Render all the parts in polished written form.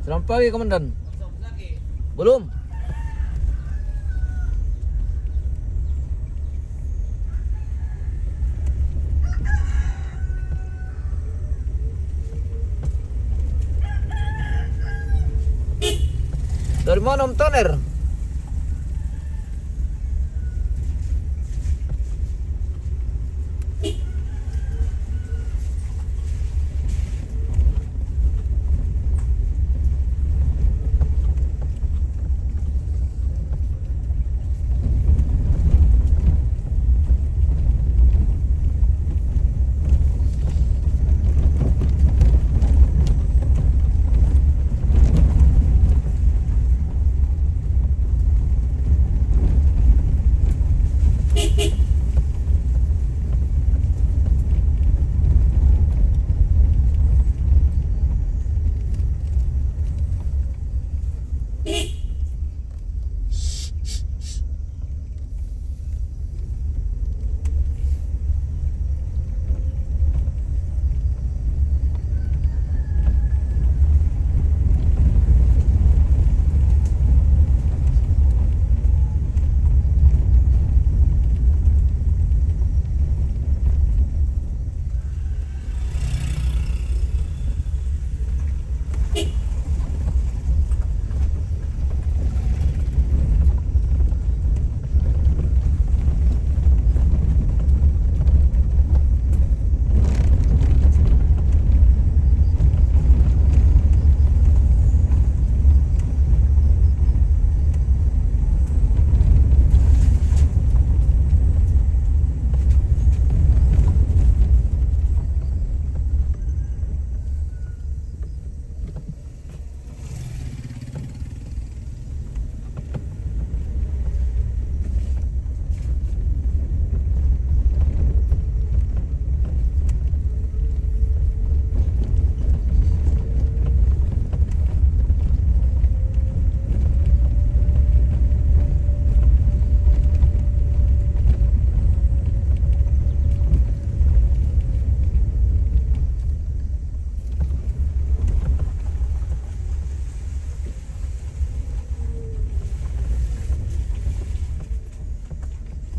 Selamat pagi, Komandan. Belum. Dari mana Om Toner?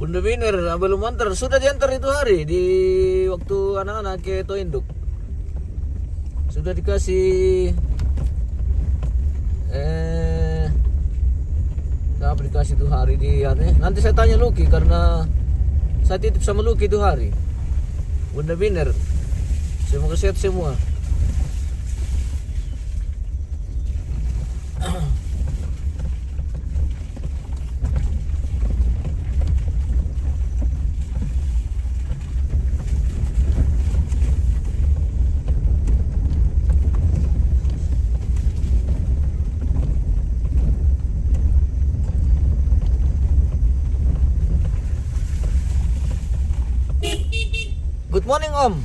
Bunda Winner, belum antar. Sudah diantar itu hari di waktu anak-anak ke to induk. Sudah dikasih apa dikasih itu hari di nanti saya tanya Lucky karena saya titip sama Lucky itu hari. Bunda Winner, semoga sehat semua. Good morning Om.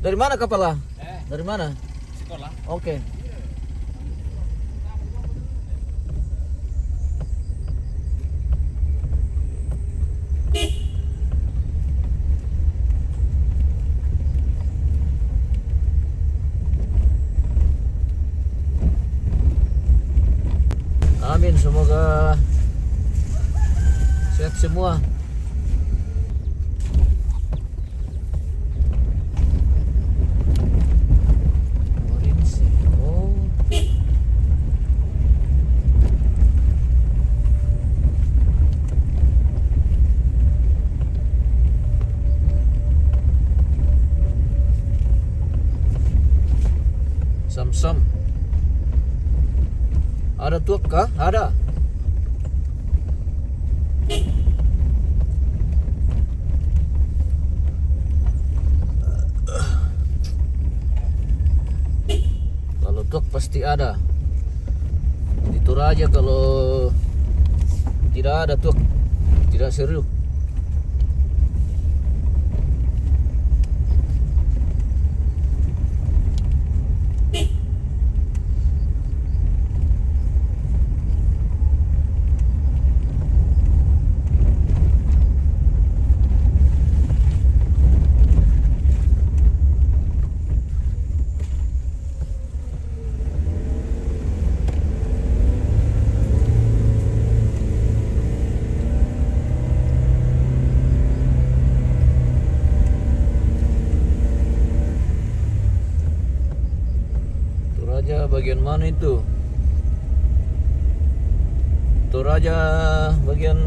Dari mana kapalnya? Dari mana? Sekolah. Oke. Amin, semoga sehat semua. Sam-sam. Ada truk kah? Ada. tuak pasti ada. Di Toraja kalau tidak ada tuak tidak seru. Toraja bagian mana itu? Toraja bagian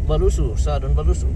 Balusu, Sa dan Balusu.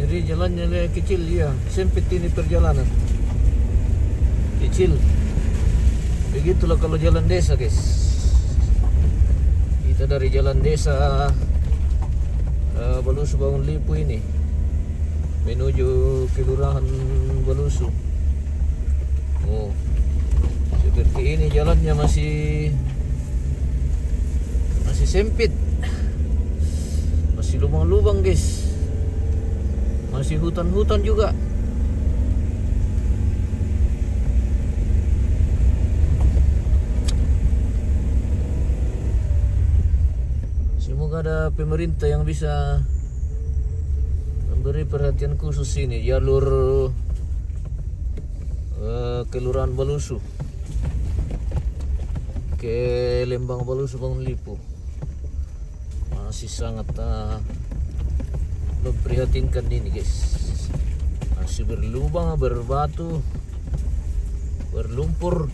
Jadi jalannya kecil ya, sempit ini perjalanan. Kecil. Begitulah kalau jalan desa, guys. Kita dari jalan desa Balusu Bangun Lipu ini menuju Kelurahan Balusu. Oh, seperti ini jalannya masih sempit, masih lubang-lubang, guys. Masih hutan-hutan juga. Semoga ada pemerintah yang bisa memberi perhatian khusus ini jalur Kelurahan Balusu ke Lembang Balusu Bangun Lipu. Masih sangat memprihatinkan ini, guys. Masih berlubang, berbatu, berlumpur,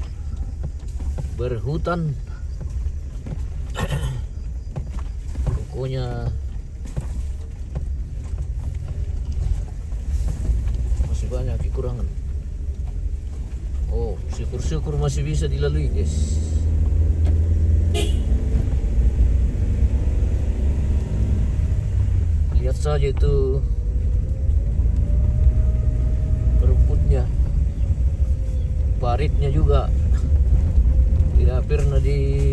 berhutan. Pokoknya masih banyak kekurangan. Oh, syukur-syukur masih bisa dilalui, guys. Lihat saja itu rumputnya, paritnya juga tidak pernah dikerja.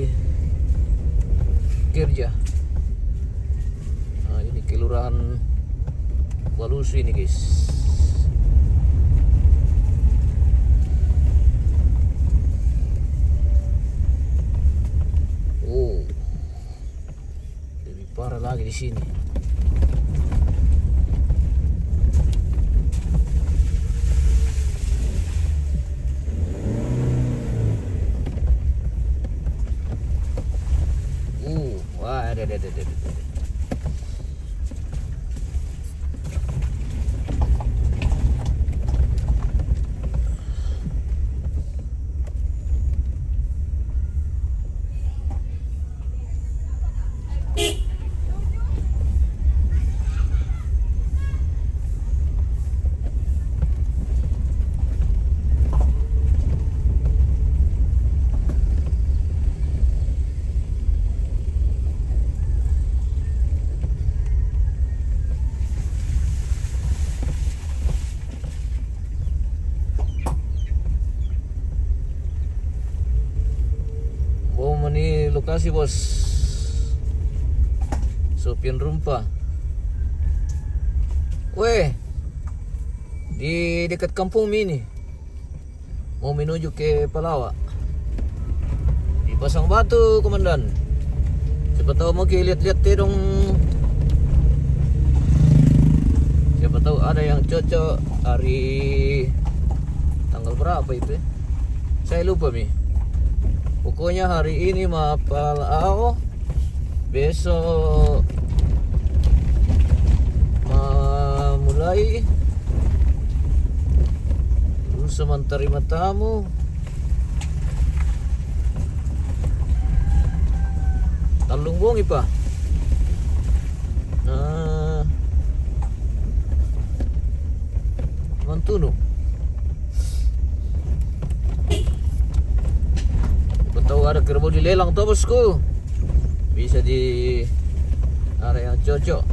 Nah, ini Kelurahan Balusu ini, guys. Oh, lebih parah lagi di sini. Wah, ada. Ini lokasi, bos. Sopian Rumpah. Weh, Di dekat kampung ini. Mau menuju ke Palawa. Di Pasang Batu, Komandan. Siapa tahu mau lihat-lihat dong. Siapa tahu ada yang cocok hari tanggal berapa itu ya? Saya lupa Mi. Pokoknya hari ini mah Palawa. Besok mulai lusa menerima tamu. Talung Bongi pa. Mantuno. Siapa tahu ada kerbau dilelang tuh bosku. Bisa di area yang cocok.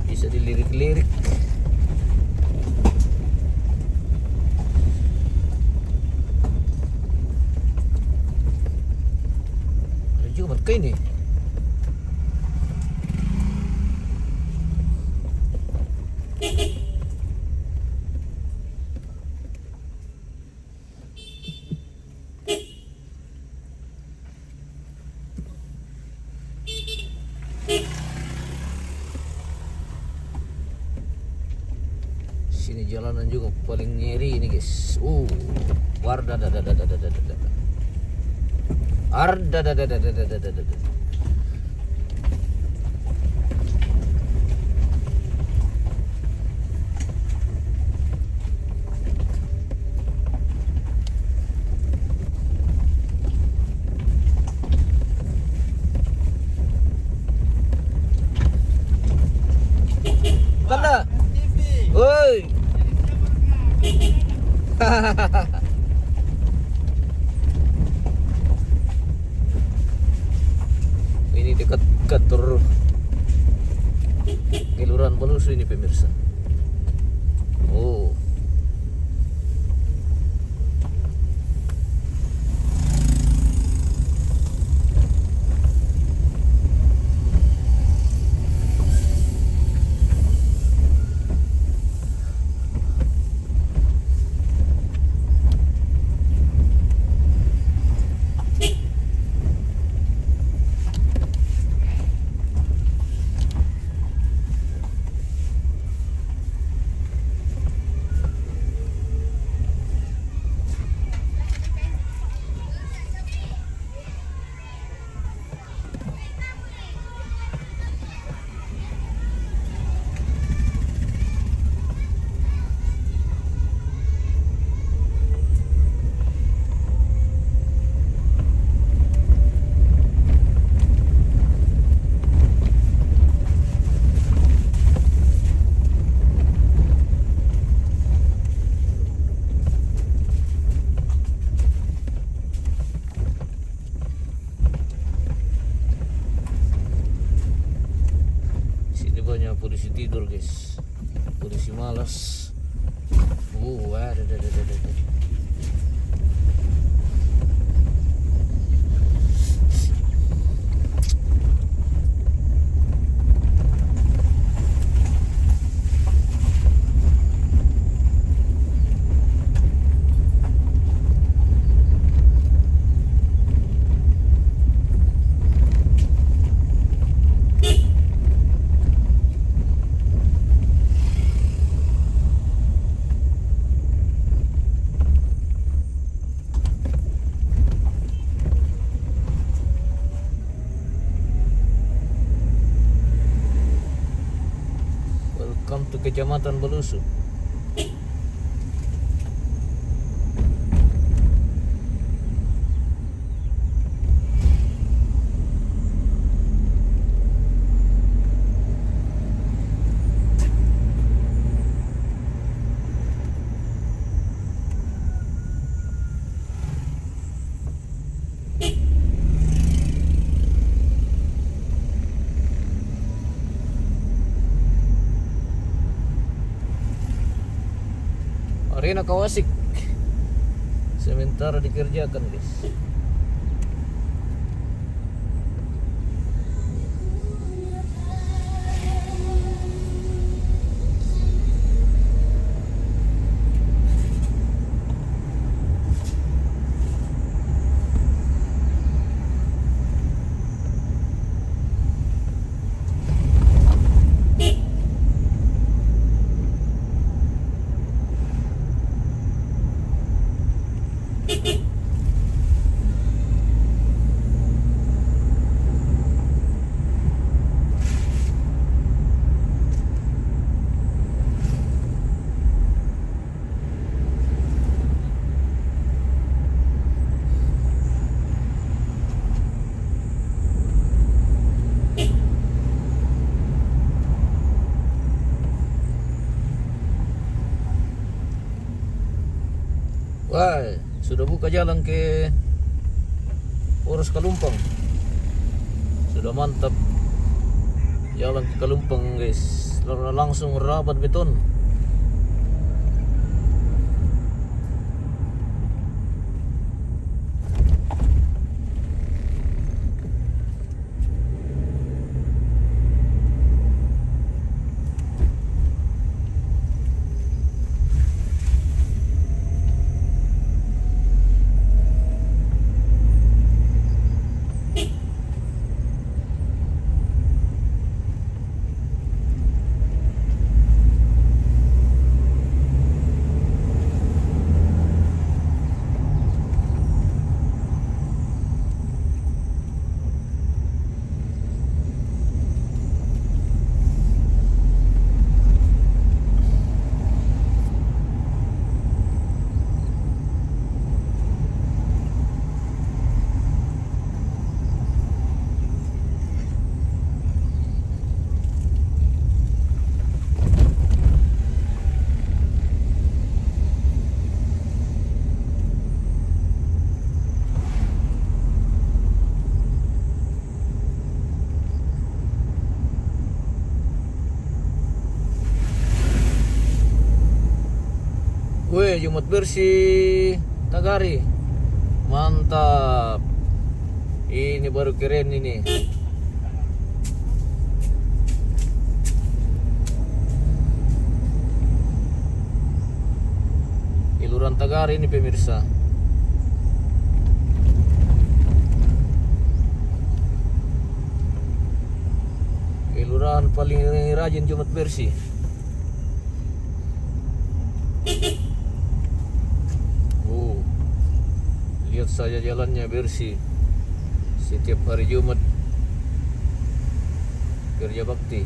Bisa dilirik-lirik. Ada juga mereka ini. Sini jalanan juga paling nyeri ini guys. Warda Arda. Tanda. Woi. Ini dekat kantor Kelurahan Balusu ini pemirsa. Oh. Banyak polisi tidur guys, polisi malas. Ada. Welcome to Kecamatan Balusu. Arena Kawasik sementara dikerjakan guys. Wah, sudah buka jalan ke Polres Kalumpang. Sudah mantap. Jalan ke Kalumpang, guys. Langsung rapat beton. Wih, Jumat bersih Tagari. Mantap. Ini baru keren ini. Iluran Tagari ini pemirsa. Kelurahan paling rajin Jumat bersih. Lihat saja jalannya bersih. Setiap hari Jumat kerja bakti.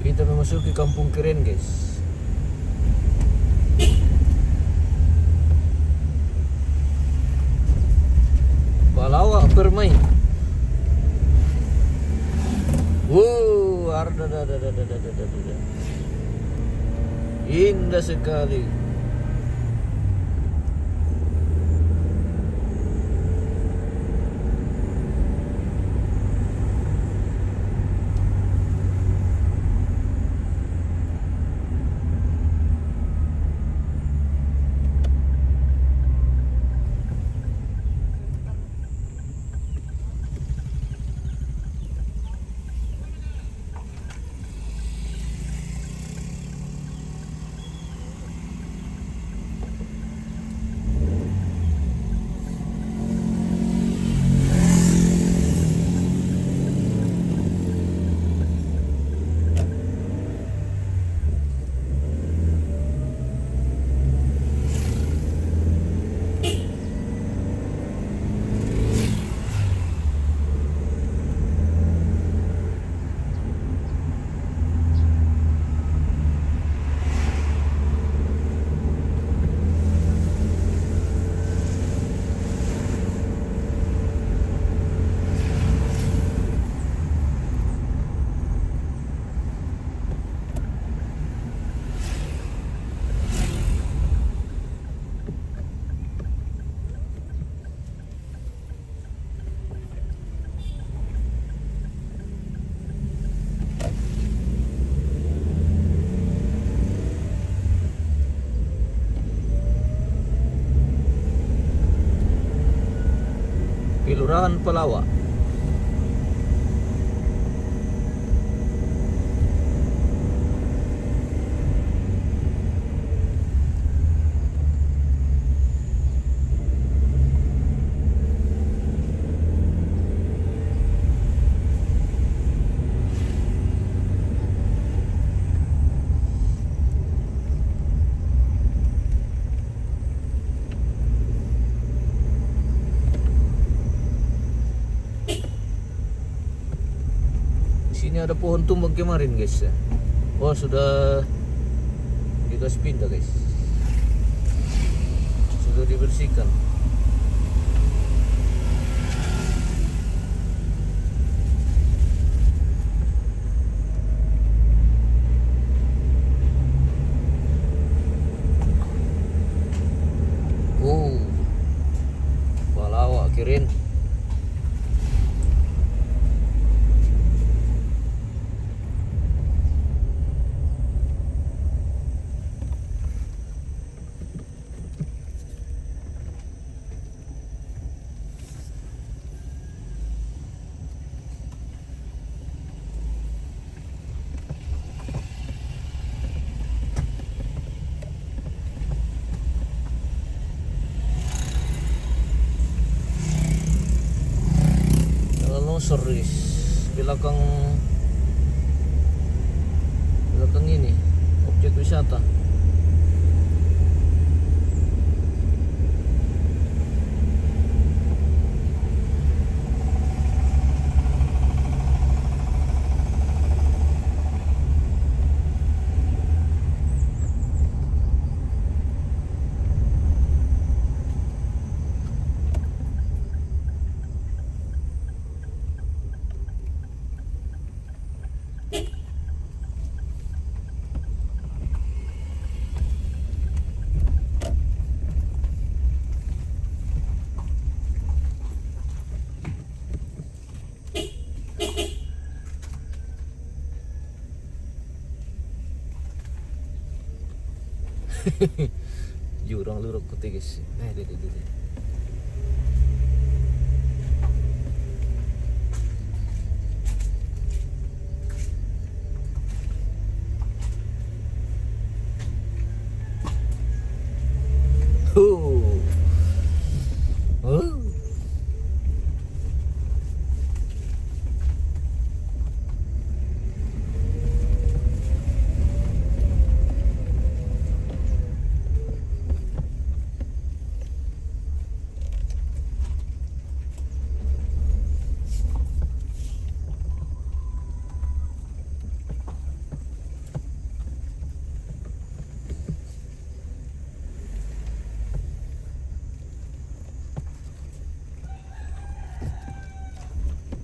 Kita memasuki kampung keren, guys. Balawak bermain. Wow, indah sekali. Kelurahan Palawa. Sini ada pohon tumbang kemarin guys. Oh sudah digas pindah guys. Sudah dibersihkan. Oh, Palawa kirin. Series belakang ini objek wisata. Jurang luruk putih guys. Deh. Oh.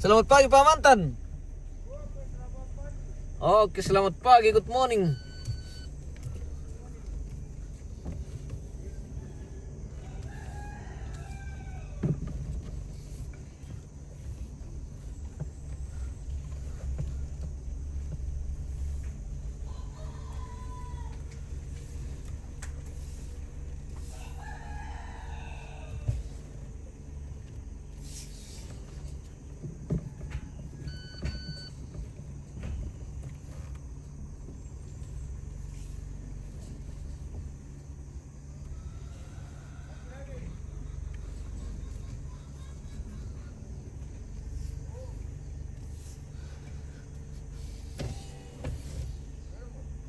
Selamat pagi Pak Mantan. Oke, selamat pagi, good morning.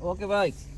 Oke baik.